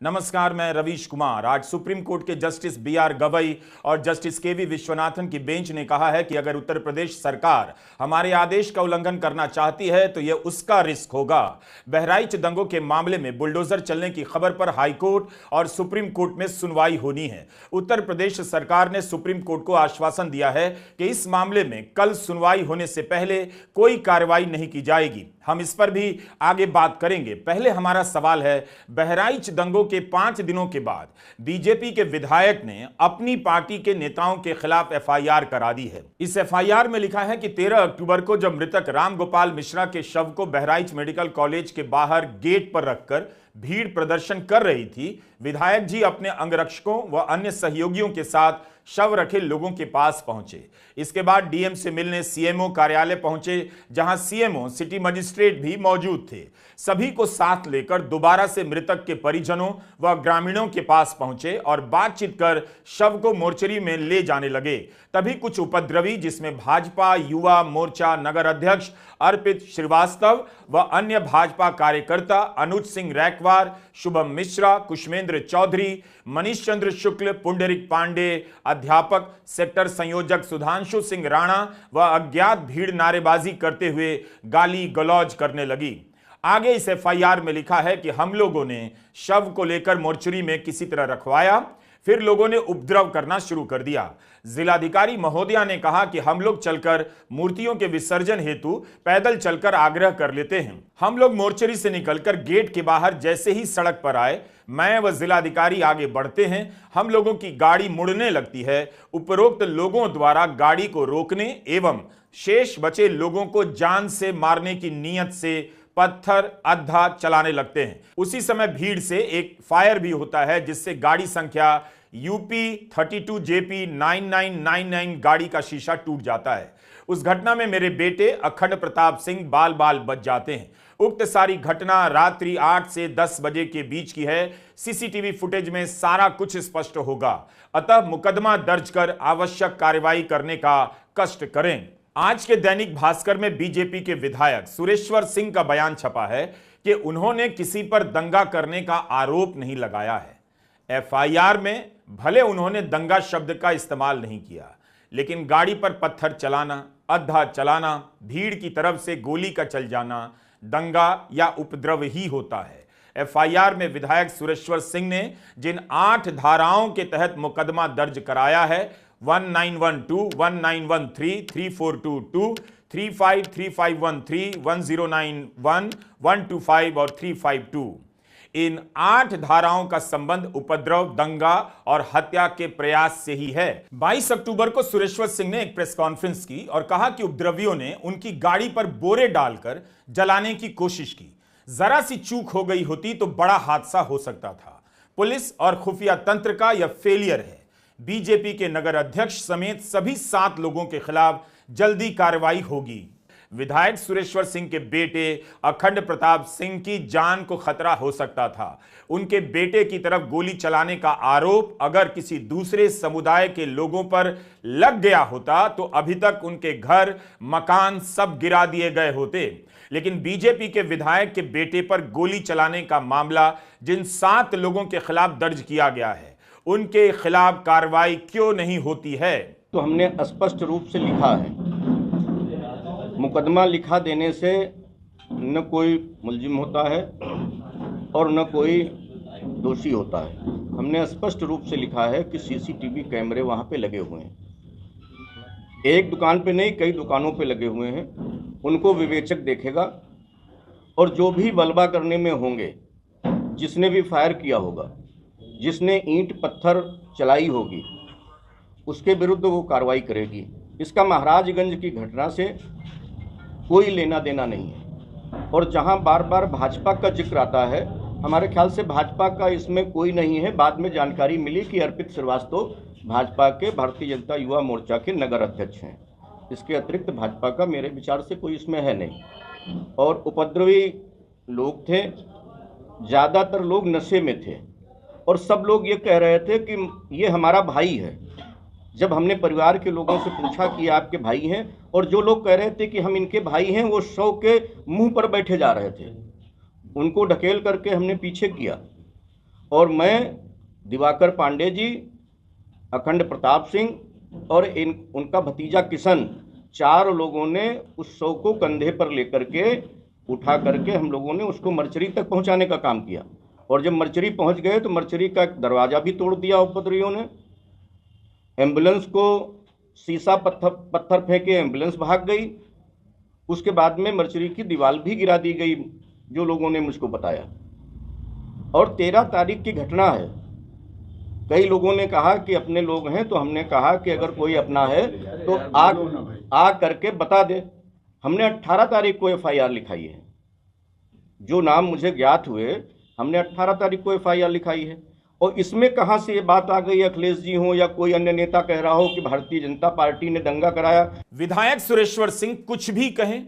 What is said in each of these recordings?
नमस्कार, मैं रवीश कुमार। आज सुप्रीम कोर्ट के जस्टिस बी.आर. गवई और जस्टिस के.वी. विश्वनाथन की बेंच ने कहा है कि अगर उत्तर प्रदेश सरकार हमारे आदेश का उल्लंघन करना चाहती है तो यह उसका रिस्क होगा। बहराइच दंगों के मामले में बुलडोजर चलने की खबर पर हाईकोर्ट और सुप्रीम कोर्ट में सुनवाई होनी है। उत्तर प्रदेश सरकार ने सुप्रीम कोर्ट को आश्वासन दिया है कि इस मामले में कल सुनवाई होने से पहले कोई कार्रवाई नहीं की जाएगी। हम इस पर भी आगे बात करेंगे। पहले हमारा सवाल है, बहराइच दंगों के 5 दिनों के बाद बीजेपी के विधायक ने अपनी पार्टी के नेताओं के खिलाफ एफआईआर करा दी है। इस एफआईआर में लिखा है कि 13 अक्टूबर को जब मृतक राम गोपाल मिश्रा के शव को बहराइच मेडिकल कॉलेज के बाहर गेट पर रखकर भीड़ प्रदर्शन कर रही थी, विधायक जी अपने अंगरक्षकों व अन्य सहयोगियों के साथ शव रखे लोगों के पास पहुंचे। इसके बाद डीएम से मिलने सीएमओ कार्यालय पहुंचे, जहां सीएमओ सिटी मजिस्ट्रेट भी मौजूद थे। सभी को साथ लेकर दोबारा से मृतक के परिजनों व ग्रामीणों के पास पहुंचे और बातचीत कर शव को मोर्चरी में ले जाने लगे। तभी कुछ उपद्रवी, जिसमें भाजपा युवा मोर्चा नगर अध्यक्ष अर्पित श्रीवास्तव व अन्य भाजपा कार्यकर्ता अनुज सिंह रैकवार, शुभम मिश्रा, कुशमेंद्र चौधरी, मनीष चंद्र शुक्ल, पुंडरिक पांडे, अध्यापक, सेक्टर संयोजक सुधांशु सिंह राणा व अज्ञात भीड़ नारेबाजी करते हुए गाली गलौज करने लगी। आगे इस एफआईआर में लिखा है कि हम लोगों ने शव को लेकर मोर्चरी में किसी तरह रखवाया, फिर लोगों ने उपद्रव करना शुरू कर दिया। जिलाधिकारी महोदया ने कहा कि हम लोग चलकर मूर्तियों के विसर्जन हेतु पैदल चलकर आग्रह कर लेते हैं। हम लोग मोर्चरी से निकलकर गेट के बाहर जैसे ही सड़क पर आए, मैं व जिलाधिकारी आगे बढ़ते हैं। हम लोगों की गाड़ी मुड़ने लगती है। उपरोक्त लोगों द्वारा गाड़ी को रोकने एवं शेष बचे लोगों को जान से मारने की नीयत से पत्थर अद्धा चलाने लगते हैं। उसी समय भीड़ से एक फायर भी होता है, जिससे गाड़ी संख्या यूपी 32 JP 9999 गाड़ी का शीशा टूट जाता है। उस घटना में मेरे बेटे अखंड प्रताप सिंह बाल बाल बच जाते हैं। उक्त सारी घटना रात्रि 8 से 10 बजे के बीच की है। सीसीटीवी फुटेज में सारा कुछ स्पष्ट होगा, अतः मुकदमा दर्ज कर आवश्यक कार्रवाई करने का कष्ट करें। आज के दैनिक भास्कर में बीजेपी के विधायक सुरेश्वर सिंह का बयान छपा है कि उन्होंने किसी पर दंगा करने का आरोप नहीं लगाया है। एफआईआर में भले उन्होंने दंगा शब्द का इस्तेमाल नहीं किया, लेकिन गाड़ी पर पत्थर चलाना, अद्धा चलाना, भीड़ की तरफ से गोली का चल जाना दंगा या उपद्रव ही होता है। एफआईआर में विधायक सुरेश्वर सिंह ने जिन 8 धाराओं के तहत मुकदमा दर्ज कराया है, 1912, 1913, 3422, 35, 3513, 1091, 125 और 352, इन 8 धाराओं का संबंध उपद्रव, दंगा और हत्या के प्रयास से ही है। 22 अक्टूबर को सुरेश्वर सिंह ने एक प्रेस कॉन्फ्रेंस की और कहा कि उपद्रवियों ने उनकी गाड़ी पर बोरे डालकर जलाने की कोशिश की। जरा सी चूक हो गई होती तो बड़ा हादसा हो सकता था। पुलिस और खुफिया तंत्र का यह फेलियर है। बीजेपी के नगर अध्यक्ष समेत सभी 7 लोगों के खिलाफ जल्दी कार्रवाई होगी। विधायक सुरेश्वर सिंह के बेटे अखंड प्रताप सिंह की जान को खतरा हो सकता था। उनके बेटे की तरफ गोली चलाने का आरोप अगर किसी दूसरे समुदाय के लोगों पर लग गया होता तो अभी तक उनके घर मकान सब गिरा दिए गए होते। लेकिन बीजेपी के विधायक के बेटे पर गोली चलाने का मामला जिन 7 लोगों के खिलाफ दर्ज किया गया है, उनके खिलाफ कार्रवाई क्यों नहीं होती है? तो हमने स्पष्ट रूप से लिखा है, मुकदमा लिखा देने से न कोई मुलजिम होता है और न कोई दोषी होता है। हमने स्पष्ट रूप से लिखा है कि सीसीटीवी कैमरे वहाँ पे लगे हुए हैं। एक दुकान पे नहीं, कई दुकानों पे लगे हुए हैं। उनको विवेचक देखेगा और जो भी बलवा करने में होंगे, जिसने भी फायर किया होगा, जिसने ईंट पत्थर चलाई होगी, उसके विरुद्ध वो कार्रवाई करेगी। इसका महाराजगंज की घटना से कोई लेना देना नहीं है। और जहां बार बार भाजपा का जिक्र आता है, हमारे ख्याल से भाजपा का इसमें कोई नहीं है। बाद में जानकारी मिली कि अर्पित श्रीवास्तव भाजपा के भारतीय जनता युवा मोर्चा के नगर अध्यक्ष हैं। इसके अतिरिक्त भाजपा का मेरे विचार से कोई इसमें है नहीं। और उपद्रवी लोग थे, ज़्यादातर लोग नशे में थे और सब लोग ये कह रहे थे कि ये हमारा भाई है। जब हमने परिवार के लोगों से पूछा कि आपके भाई हैं, और जो लोग कह रहे थे कि हम इनके भाई हैं, वो शव के मुंह पर बैठे जा रहे थे। उनको ढकेल करके हमने पीछे किया और मैं, दिवाकर पांडे जी, अखंड प्रताप सिंह और उनका भतीजा किशन, 4 लोगों ने उस शव को कंधे पर लेकर के उठा करके हम लोगों ने उसको मर्चरी तक पहुंचाने का काम किया। और जब मर्चरी पहुंच गए तो मर्चरी का दरवाजा भी तोड़ दिया उपद्रवियों ने। एम्बुलेंस को शीशा पत्थर फेंके, एम्बुलेंस भाग गई। उसके बाद में मर्चरी की दीवार भी गिरा दी गई, जो लोगों ने मुझको बताया। और 13 तारीख की घटना है। कई लोगों ने कहा कि अपने लोग हैं, तो हमने कहा कि अगर कोई अपना है तो आ करके बता दे। हमने 18 तारीख को FIR लिखाई है। जो नाम मुझे ज्ञात हुए, हमने 18 तारीख को FIR लिखाई है। और इसमें कहां से ये बात आ गई, अखिलेश जी हो या कोई अन्य नेता कह रहा हो कि भारतीय जनता पार्टी ने दंगा कराया। विधायक सुरेश्वर सिंह कुछ भी कहें,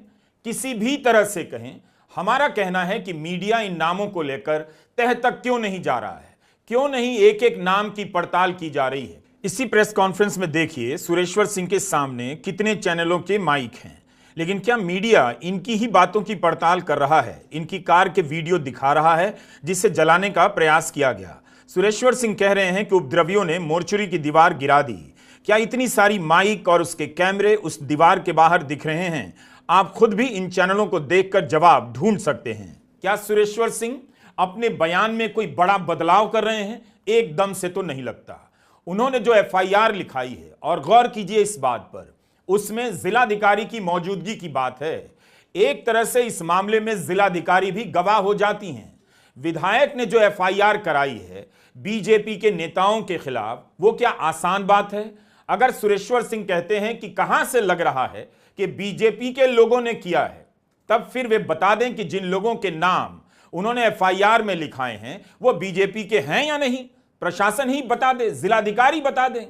किसी भी तरह से कहें, हमारा कहना है कि मीडिया इन नामों को लेकर तह तक क्यों नहीं जा रहा है, क्यों नहीं एक एक नाम की पड़ताल की जा रही है। इसी प्रेस कॉन्फ्रेंस में देखिए सुरेश्वर सिंह के सामने कितने चैनलों के माइक हैं, लेकिन क्या मीडिया इनकी ही बातों की पड़ताल कर रहा है, इनकी कार के वीडियो दिखा रहा है जिसे जलाने का प्रयास किया गया। सुरेश्वर सिंह कह रहे हैं कि उपद्रवियों ने मोर्चरी की दीवार गिरा दी। क्या इतनी सारी माइक और उसके कैमरे उस दीवार के बाहर दिख रहे हैं? आप खुद भी इन चैनलों को देखकर जवाब ढूंढ सकते हैं। क्या सुरेश्वर सिंह अपने बयान में कोई बड़ा बदलाव कर रहे हैं? एकदम से तो नहीं लगता। उन्होंने जो FIR लिखाई है, और गौर कीजिए इस बात पर, उसमें जिलाधिकारी की मौजूदगी की बात है। एक तरह से इस मामले में जिलाधिकारी भी गवाह हो जाती हैं। विधायक ने जो FIR कराई है बीजेपी के नेताओं के खिलाफ, वो क्या आसान बात है? अगर सुरेश्वर सिंह कहते हैं कि कहां से लग रहा है कि बीजेपी के लोगों ने किया है, तब फिर वे बता दें कि जिन लोगों के नाम उन्होंने FIR में लिखाए हैं वो बीजेपी के हैं या नहीं। प्रशासन ही बता दे, जिलाधिकारी बता दें।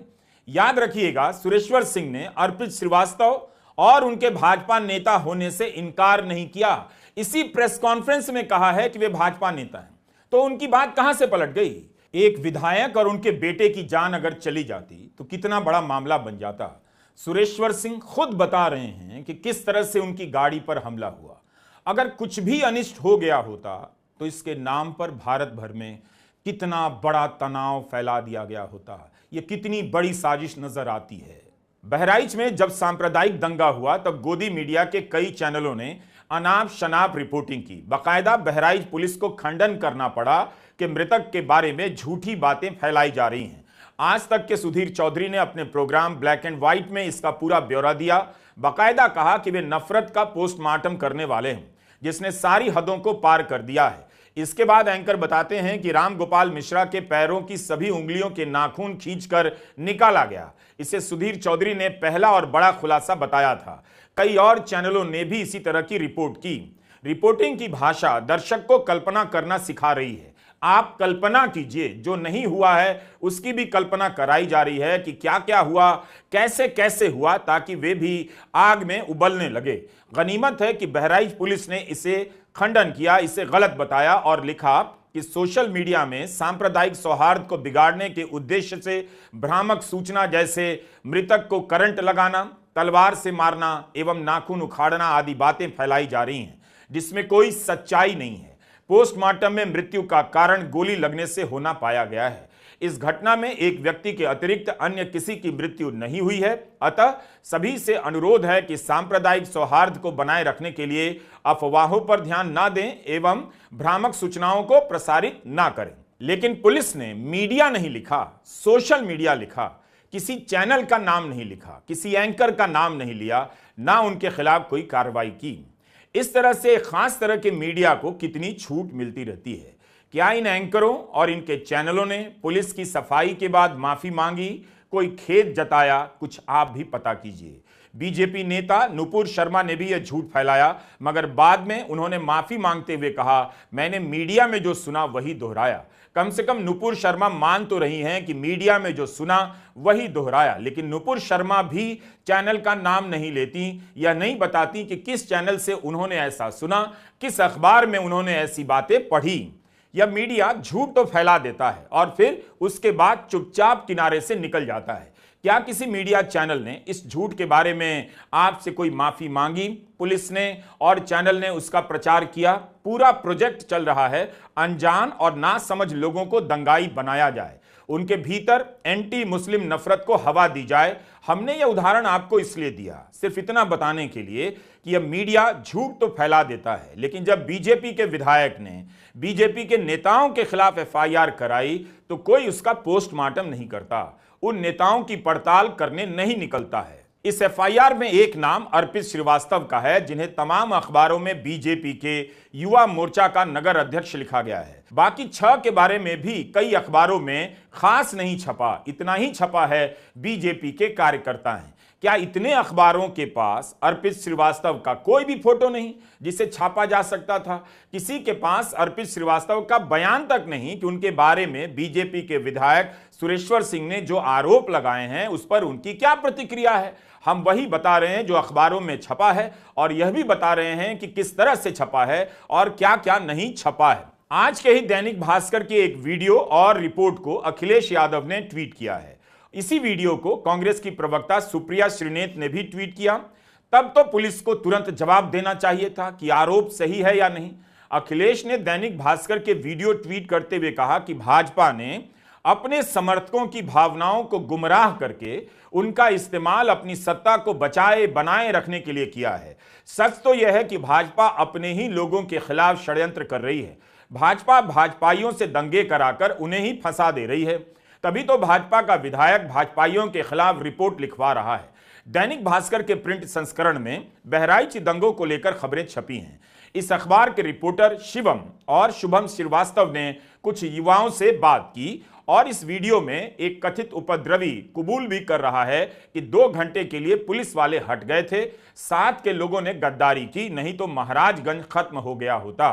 याद रखिएगा, सुरेश्वर सिंह ने अर्पित श्रीवास्तव और उनके भाजपा नेता होने से इनकार नहीं किया। इसी प्रेस कॉन्फ्रेंस में कहा है कि वे भाजपा नेता हैं। तो उनकी बात कहां से पलट गई? एक विधायक और उनके बेटे की जान अगर चली जाती तो कितना बड़ा मामला बन जाता। सुरेश्वर सिंह खुद बता रहे हैं कि किस तरह से उनकी गाड़ी पर हमला हुआ। अगर कुछ भी अनिष्ट हो गया होता तो इसके नाम पर भारत भर में कितना बड़ा तनाव फैला दिया गया होता। यह कितनी बड़ी साजिश नजर आती है। बहराइच में जब सांप्रदायिक दंगा हुआ तब गोदी मीडिया के कई चैनलों ने अनाप शनाप रिपोर्टिंग की। बाकायदा बहराइच पुलिस को खंडन करना पड़ा कि मृतक के बारे में झूठी बातें फैलाई जा रही हैं। आज तक के सुधीर चौधरी ने अपने प्रोग्राम ब्लैक एंड व्हाइट में इसका पूरा ब्यौरा दिया। बाकायदा कहा कि वे नफरत का पोस्टमार्टम करने वाले हैं, जिसने सारी हदों को पार कर दिया है। इसके बाद एंकर बताते हैं कि राम गोपाल मिश्रा के पैरों की सभी उंगलियों के नाखून खींचकर निकाला गया। इसे सुधीर चौधरी ने पहला और बड़ा खुलासा बताया था। कई और चैनलों ने भी इसी तरह की रिपोर्ट की। रिपोर्टिंग की भाषा दर्शक को कल्पना करना सिखा रही है। आप कल्पना कीजिए, जो नहीं हुआ है उसकी भी कल्पना कराई जा रही है कि क्या क्या हुआ, कैसे कैसे हुआ, ताकि वे भी आग में उबलने लगे। गनीमत है कि बहराइच पुलिस ने इसे खंडन किया, इसे गलत बताया और लिखा कि सोशल मीडिया में सांप्रदायिक सौहार्द को बिगाड़ने के उद्देश्य से भ्रामक सूचना जैसे मृतक को करंट लगाना, तलवार से मारना एवं नाखून उखाड़ना आदि बातें फैलाई जा रही हैं, जिसमें कोई सच्चाई नहीं है। पोस्टमार्टम में मृत्यु का कारण गोली लगने से होना पाया गया है। इस घटना में एक व्यक्ति के अतिरिक्त अन्य किसी की मृत्यु नहीं हुई है। अतः सभी से अनुरोध है कि सांप्रदायिक सौहार्द को बनाए रखने के लिए अफवाहों पर ध्यान न दें एवं भ्रामक सूचनाओं को प्रसारित न करें। लेकिन पुलिस ने मीडिया नहीं लिखा, सोशल मीडिया लिखा। किसी चैनल का नाम नहीं लिखा, किसी एंकर का नाम नहीं लिया, ना उनके खिलाफ कोई कार्रवाई की। इस तरह से खास तरह के मीडिया को कितनी छूट मिलती रहती है। क्या इन एंकरों और इनके चैनलों ने पुलिस की सफाई के बाद माफी मांगी, कोई खेद जताया? कुछ आप भी पता कीजिए। बीजेपी नेता नुपुर शर्मा ने भी यह झूठ फैलाया, मगर बाद में उन्होंने माफी मांगते हुए कहा, मैंने मीडिया में जो सुना वही दोहराया। कम से कम नुपुर शर्मा मान तो रही हैं कि मीडिया में जो सुना वही दोहराया, लेकिन नुपुर शर्मा भी चैनल का नाम नहीं लेती, यह नहीं बताती कि किस चैनल से उन्होंने ऐसा सुना, किस अखबार में उन्होंने ऐसी बातें पढ़ी। यह मीडिया झूठ तो फैला देता है और फिर उसके बाद चुपचाप किनारे से निकल जाता है। क्या किसी मीडिया चैनल ने इस झूठ के बारे में आपसे कोई माफी मांगी? पुलिस ने और चैनल ने उसका प्रचार किया। पूरा प्रोजेक्ट चल रहा है, अनजान और नासमझ लोगों को दंगाई बनाया जाए, उनके भीतर एंटी मुस्लिम नफरत को हवा दी जाए। हमने यह उदाहरण आपको इसलिए दिया, सिर्फ इतना बताने के लिए कि यह मीडिया झूठ तो फैला देता है, लेकिन जब बीजेपी के विधायक ने बीजेपी के नेताओं के खिलाफ एफआईआर कराई तो कोई उसका पोस्टमार्टम नहीं करता, उन नेताओं की पड़ताल करने नहीं निकलता है। इस एफआईआर में एक नाम अर्पित श्रीवास्तव का है, जिन्हें तमाम अखबारों में बीजेपी के युवा मोर्चा का नगर अध्यक्ष लिखा गया है। बाकी 6 के बारे में भी कई अखबारों में खास नहीं छपा, इतना ही छपा है बीजेपी के कार्यकर्ता हैं। क्या इतने अखबारों के पास अर्पित श्रीवास्तव का कोई भी फोटो नहीं जिसे छापा जा सकता था? किसी के पास अर्पित श्रीवास्तव का बयान तक नहीं कि उनके बारे में बीजेपी के विधायक सुरेश्वर सिंह ने जो आरोप लगाए हैं उस पर उनकी क्या प्रतिक्रिया है? हम वही बता रहे हैं जो अखबारों में छपा है, और यह भी बता रहे हैं कि किस तरह से छपा है और क्या क्या नहीं छपा है। आज के ही दैनिक भास्कर की एक वीडियो और रिपोर्ट को अखिलेश यादव ने ट्वीट किया है। इसी वीडियो को कांग्रेस की प्रवक्ता सुप्रिया श्रीनेत ने भी ट्वीट किया। तब तो पुलिस को तुरंत जवाब देना चाहिए था कि आरोप सही है या नहीं। अखिलेश ने दैनिक भास्कर के वीडियो ट्वीट करते हुए कहा कि भाजपा ने अपने समर्थकों की भावनाओं को गुमराह करके उनका इस्तेमाल अपनी सत्ता को बचाए बनाए रखने के लिए किया है। सच तो यह है कि भाजपा अपने ही लोगों के खिलाफ षड्यंत्र कर रही है। भाजपा भाजपाइयों से दंगे कराकर उन्हें ही फंसा दे रही है। तभी तो भाजपा का विधायक भाजपाइयों के खिलाफ रिपोर्ट लिखवा रहा है। दैनिक भास्कर के प्रिंट संस्करण में बहराइच दंगों को लेकर खबरें छपी हैं। इस अखबार के रिपोर्टर शिवम और शुभम श्रीवास्तव ने कुछ युवाओं से बात की और इस वीडियो में एक कथित उपद्रवी कबूल भी कर रहा है कि 2 घंटे के लिए पुलिस वाले हट गए थे, साथ के लोगों ने गद्दारी की, नहीं तो महाराजगंज खत्म हो गया होता।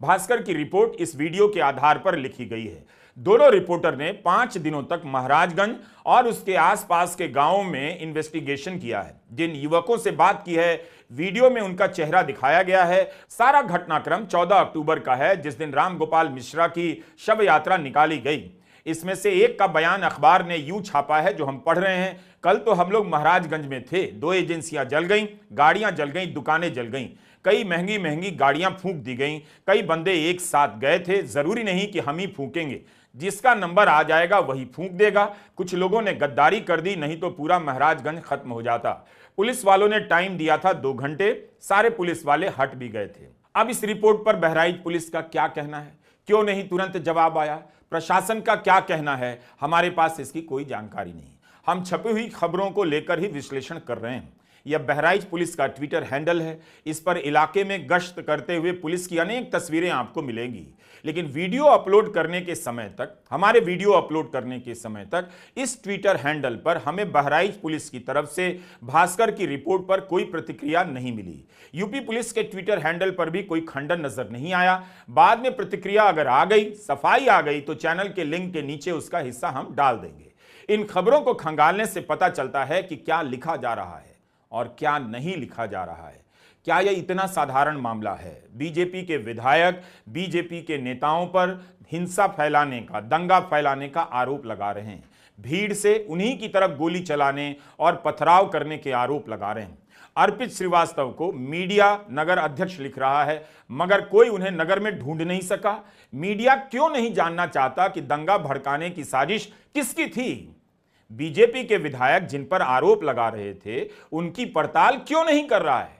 भास्कर की रिपोर्ट इस वीडियो के आधार पर लिखी गई है। दोनों रिपोर्टर ने 5 दिनों तक महाराजगंज और उसके आसपास के गांवों में इन्वेस्टिगेशन किया है। जिन युवकों से बात की है, वीडियो में उनका चेहरा दिखाया गया है। सारा घटनाक्रम 14 अक्टूबर का है, जिस दिन राम गोपाल मिश्रा की शव यात्रा निकाली गई। इसमें से एक का बयान अखबार ने यूं छापा है जो हम पढ़ रहे हैं। कल तो हम लोग महाराजगंज में थे, 2 एजेंसियां जल गईं, गाड़ियां जल गईं, दुकानें जल गईं, कई महंगी महंगी गाड़ियां फूंक दी गईं, कई बंदे एक साथ गए थे। जरूरी नहीं कि हम ही फूकेंगे, जिसका नंबर आ जाएगा वही फूंक देगा। कुछ लोगों ने गद्दारी कर दी, नहीं तो पूरा महाराजगंज खत्म हो जाता। पुलिस वालों ने टाइम दिया था 2 घंटे, सारे पुलिस वाले हट भी गए थे। अब इस रिपोर्ट पर बहराइच पुलिस का क्या कहना है? क्यों नहीं तुरंत जवाब आया? प्रशासन का क्या कहना है? हमारे पास इसकी कोई जानकारी नहीं। हम छपी हुई खबरों को लेकर ही विश्लेषण कर रहे हैं। यह बहराइच पुलिस का ट्विटर हैंडल है। इस पर इलाके में गश्त करते हुए पुलिस की अनेक तस्वीरें आपको मिलेंगी। लेकिन वीडियो अपलोड करने के समय तक, हमारे वीडियो अपलोड करने के समय तक इस ट्विटर हैंडल पर हमें बहराइच पुलिस की तरफ से भास्कर की रिपोर्ट पर कोई प्रतिक्रिया नहीं मिली। यूपी पुलिस के ट्विटर हैंडल पर भी कोई खंडन नजर नहीं आया। बाद में प्रतिक्रिया अगर आ गई, सफाई आ गई, तो चैनल के लिंक के नीचे उसका हिस्सा हम डाल देंगे। इन खबरों को खंगालने से पता चलता है कि क्या लिखा जा रहा है और क्या नहीं लिखा जा रहा है। क्या यह इतना साधारण मामला है? बीजेपी के विधायक बीजेपी के नेताओं पर हिंसा फैलाने का, दंगा फैलाने का आरोप लगा रहे हैं। भीड़ से उन्हीं की तरफ गोली चलाने और पथराव करने के आरोप लगा रहे हैं। अर्पित श्रीवास्तव को मीडिया नगर अध्यक्ष लिख रहा है, मगर कोई उन्हें नगर में ढूंढ नहीं सका। मीडिया क्यों नहीं जानना चाहता कि दंगा भड़काने की साजिश किसकी थी? बीजेपी के विधायक जिन पर आरोप लगा रहे थे, उनकी पड़ताल क्यों नहीं कर रहा है?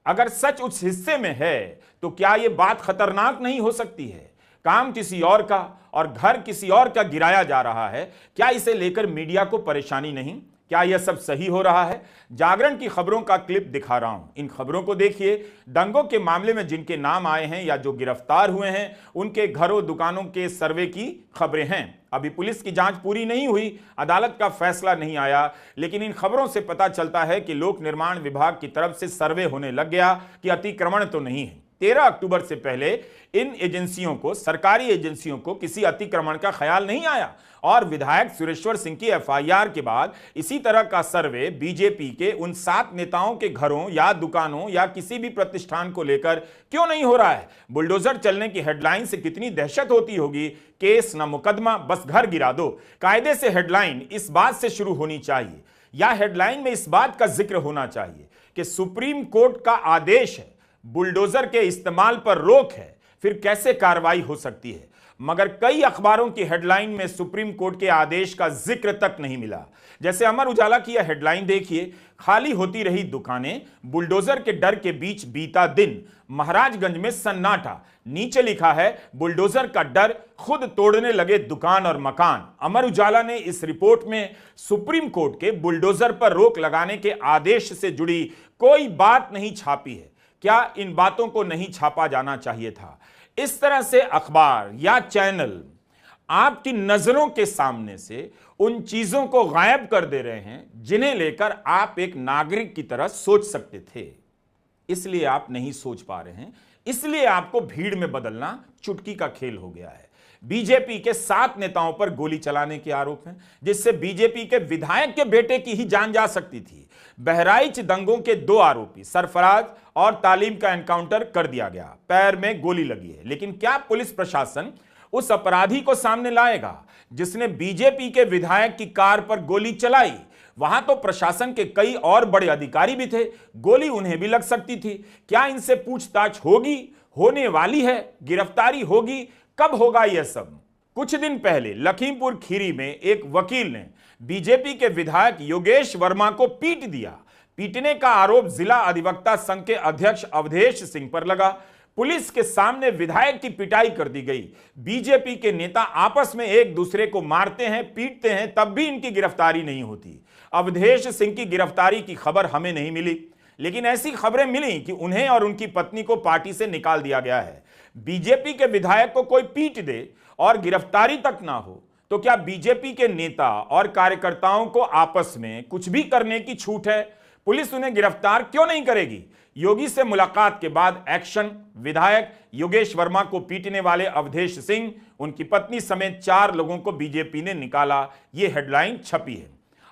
अगर सच उस हिस्से में है तो क्या यह बात खतरनाक नहीं हो सकती है? काम किसी और का और घर किसी और का गिराया जा रहा है। क्या इसे लेकर मीडिया को परेशानी नहीं? क्या यह सब सही हो रहा है? जागरण की खबरों का क्लिप दिखा रहा हूं, इन खबरों को देखिए। दंगों के मामले में जिनके नाम आए हैं या जो गिरफ्तार हुए हैं, उनके घरों दुकानों के सर्वे की खबरें हैं। अभी पुलिस की जांच पूरी नहीं हुई, अदालत का फैसला नहीं आया, लेकिन इन खबरों से पता चलता है कि लोक निर्माण विभाग की तरफ से सर्वे होने लग गया कि अतिक्रमण तो नहीं है। 13 अक्टूबर से पहले इन एजेंसियों को, सरकारी एजेंसियों को किसी अतिक्रमण का ख्याल नहीं आया, और विधायक सुरेश्वर सिंह की एफआईआर के बाद इसी तरह का सर्वे बीजेपी के उन 7 नेताओं के घरों या दुकानों या किसी भी प्रतिष्ठान को लेकर क्यों नहीं हो रहा है? बुलडोजर चलने की हेडलाइन से कितनी दहशत होती होगी। केस न मुकदमा, बस घर गिरा दो। कायदे से हेडलाइन इस बात से शुरू होनी चाहिए, या हेडलाइन में इस बात का जिक्र होना चाहिए कि सुप्रीम कोर्ट का आदेश है, बुलडोजर के इस्तेमाल पर रोक है, फिर कैसे कार्रवाई हो सकती है? मगर कई अखबारों की हेडलाइन में सुप्रीम कोर्ट के आदेश का जिक्र तक नहीं मिला। जैसे अमर उजाला की यह हेडलाइन देखिए, खाली होती रही दुकानें, बुलडोजर के डर के बीच बीता दिन, महाराजगंज में सन्नाटा। नीचे लिखा है, बुलडोजर का डर, खुद तोड़ने लगे दुकान और मकान। अमर उजाला ने इस रिपोर्ट में सुप्रीम कोर्ट के बुलडोजर पर रोक लगाने के आदेश से जुड़ी कोई बात नहीं छापी है। क्या इन बातों को नहीं छापा जाना चाहिए था? इस तरह से अखबार या चैनल आपकी नजरों के सामने से उन चीजों को गायब कर दे रहे हैं जिन्हें लेकर आप एक नागरिक की तरह सोच सकते थे। इसलिए आप नहीं सोच पा रहे हैं, इसलिए आपको भीड़ में बदलना चुटकी का खेल हो गया है। बीजेपी के 7 नेताओं पर गोली चलाने के आरोप हैं, जिससे बीजेपी के विधायक के बेटे की ही जान जा सकती थी। बहराइच दंगों के 2 आरोपी सरफराज और तालीम का एनकाउंटर कर दिया गया, पैर में गोली लगी है। लेकिन क्या पुलिस प्रशासन उस अपराधी को सामने लाएगा जिसने बीजेपी के विधायक की कार पर गोली चलाई? वहां तो प्रशासन के कई और बड़े अधिकारी भी थे, गोली उन्हें भी लग सकती थी। क्या इनसे पूछताछ होगी? होने वाली है? गिरफ्तारी होगी? कब होगा यह सब? कुछ दिन पहले लखीमपुर खीरी में एक वकील ने बीजेपी के विधायक योगेश वर्मा को पीट दिया। पीटने का आरोप जिला अधिवक्ता संघ के अध्यक्ष अवधेश सिंह पर लगा। पुलिस के सामने विधायक की पिटाई कर दी गई। बीजेपी के नेता आपस में एक दूसरे को मारते हैं, पीटते हैं, तब भी इनकी गिरफ्तारी नहीं होती। अवधेश सिंह की गिरफ्तारी की खबर हमें नहीं मिली, लेकिन ऐसी खबरें मिली कि उन्हें और उनकी पत्नी को पार्टी से निकाल दिया गया है। बीजेपी के विधायक को कोई पीट दे और गिरफ्तारी तक ना हो तो क्या बीजेपी के नेता और कार्यकर्ताओं को आपस में कुछ भी करने की छूट है? पुलिस उन्हें गिरफ्तार क्यों नहीं करेगी? योगी से मुलाकात के बाद एक्शन। विधायक योगेश वर्मा को पीटने वाले अवधेश सिंह, उनकी पत्नी समेत 4 लोगों को बीजेपी ने निकाला, यह हेडलाइन छपी है।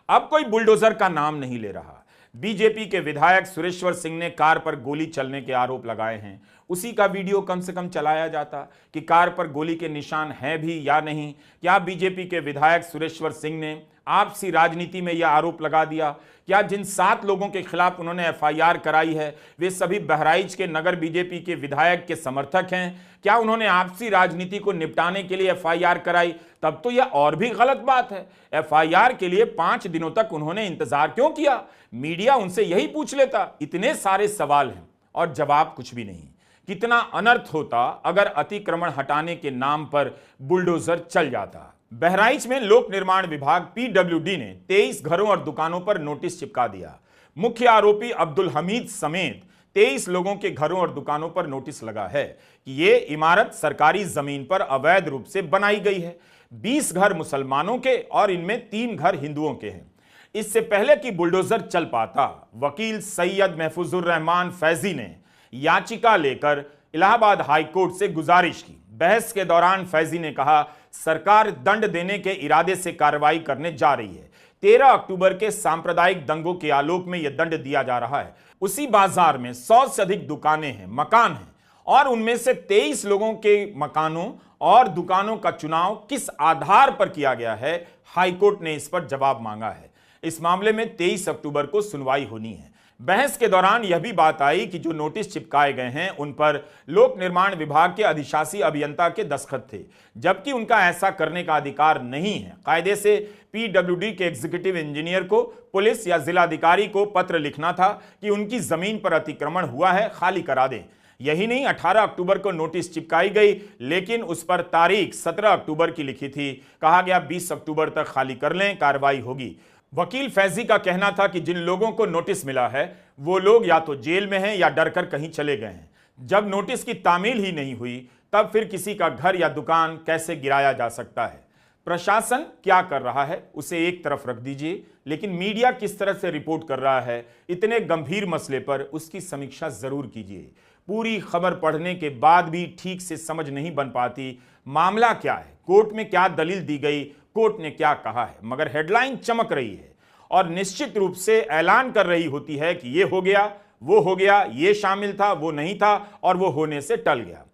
अब कोई बुलडोजर का नाम नहीं ले रहा। बीजेपी के विधायक सुरेश्वर सिंह ने कार पर गोली चलने के आरोप लगाए हैं। उसी का वीडियो कम से कम चलाया जाता कि कार पर गोली के निशान हैं भी या नहीं। क्या बीजेपी के विधायक सुरेश्वर सिंह ने आपसी राजनीति में यह आरोप लगा दिया? क्या जिन 7 लोगों के खिलाफ उन्होंने एफआईआर कराई है वे सभी बहराइच के नगर बीजेपी के विधायक के समर्थक हैं? क्या उन्होंने आपसी राजनीति को निपटाने के लिए एफआईआर कराई? तब तो यह और भी गलत बात है। एफआईआर के लिए 5 दिनों तक उन्होंने इंतजार क्यों किया? मीडिया उनसे यही पूछ लेता। इतने सारे सवाल हैं और जवाब कुछ भी नहीं। कितना अनर्थ होता अगर अतिक्रमण हटाने के नाम पर बुलडोजर चल जाता। बहराइच में लोक निर्माण विभाग पीडब्ल्यूडी ने 23 घरों और दुकानों पर नोटिस चिपका दिया। मुख्य आरोपी अब्दुल हमीद समेत 23 लोगों के घरों और दुकानों पर नोटिस लगा है कि ये इमारत सरकारी जमीन पर अवैध रूप से बनाई गई है। 20 घर मुसलमानों के और इनमें 3 घर हिंदुओं के हैं। इससे पहले कि बुलडोजर चल पाता, वकील सैयद महफूजुर रहमान फैजी ने याचिका लेकर इलाहाबाद हाई कोर्ट से गुजारिश की। बहस के दौरान फैजी ने कहा, सरकार दंड देने के इरादे से कार्रवाई करने जा रही है। 13 अक्टूबर के सांप्रदायिक दंगों के आलोक में यह दंड दिया जा रहा है। उसी बाजार में 100 से अधिक दुकानें हैं, मकान हैं, और उनमें से 23 लोगों के मकानों और दुकानों का चुनाव किस आधार पर किया गया है? हाईकोर्ट ने इस पर जवाब मांगा है। इस मामले में 23 अक्टूबर को सुनवाई होनी है। बहस के दौरान यह भी बात आई कि जो नोटिस चिपकाए गए हैं उन पर लोक निर्माण विभाग के अधिशासी अभियंता के दस्तखत थे, जबकि उनका ऐसा करने का अधिकार नहीं है। कायदे से पीडब्ल्यूडी के एग्जीक्यूटिव इंजीनियर को पुलिस या जिलाधिकारी को पत्र लिखना था कि उनकी जमीन पर अतिक्रमण हुआ है, खाली करा दें। यही नहीं, 18 अक्टूबर को नोटिस चिपकाई गई, लेकिन उस पर तारीख 17 अक्टूबर की लिखी थी। कहा गया 20 अक्टूबर तक खाली कर लें, कार्रवाई होगी। वकील फैजी का कहना था कि जिन लोगों को नोटिस मिला है वो लोग या तो जेल में हैं या डरकर कहीं चले गए हैं। जब नोटिस की तामील ही नहीं हुई तब फिर किसी का घर या दुकान कैसे गिराया जा सकता है? प्रशासन क्या कर रहा है उसे एक तरफ रख दीजिए, लेकिन मीडिया किस तरह से रिपोर्ट कर रहा है इतने गंभीर मसले पर उसकी समीक्षा जरूर कीजिए। पूरी खबर पढ़ने के बाद भी ठीक से समझ नहीं बन पाती मामला क्या है, कोर्ट में क्या दलील दी गई, कोर्ट ने क्या कहा है, मगर हेडलाइन चमक रही है और निश्चित रूप से ऐलान कर रही होती है कि ये हो गया, वो हो गया, ये शामिल था, वो नहीं था और वो होने से टल गया।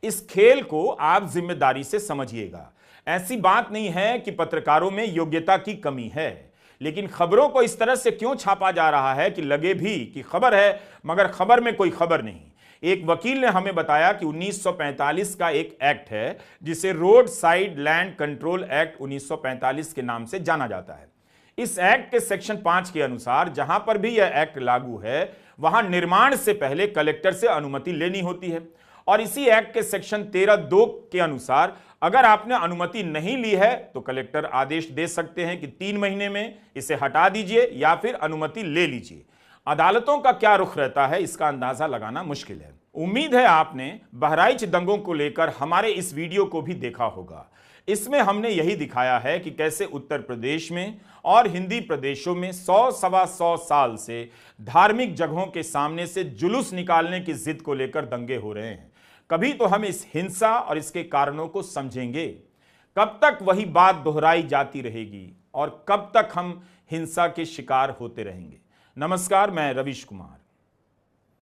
इस खेल को आप जिम्मेदारी से समझिएगा। ऐसी बात नहीं है कि पत्रकारों में योग्यता की कमी है, लेकिन खबरों को इस तरह से क्यों छापा जा रहा है कि लगे भी कि खबर है मगर खबर में कोई खबर नहीं। एक वकील ने हमें बताया कि 1945 का एक एक्ट है जिसे road side land control act 1945 के नाम से जाना जाता है। इस एक्ट के सेक्शन 5 के अनुसार जहां पर भी यह एक्ट लागू है वहां निर्माण से पहले कलेक्टर से अनुमति लेनी होती है। और इसी एक्ट के सेक्शन 13(2) के अनुसार अगर आपने अनुमति नहीं ली है तो कलेक्टर आदेश दे सकते हैं कि 3 महीने में इसे हटा दीजिए या फिर अनुमति ले लीजिए। अदालतों का क्या रुख रहता है इसका अंदाजा लगाना मुश्किल है। उम्मीद है आपने बहराइच दंगों को लेकर हमारे इस वीडियो को भी देखा होगा। इसमें हमने यही दिखाया है कि कैसे उत्तर प्रदेश में और हिंदी प्रदेशों में 100-125 साल से धार्मिक जगहों के सामने से जुलूस निकालने की जिद को लेकर दंगे हो रहे हैं। कभी तो हम इस हिंसा और इसके कारणों को समझेंगे, कब तक वही बात दोहराई जाती रहेगी और कब तक हम हिंसा के शिकार होते रहेंगे। नमस्कार, मैं रवीश कुमार।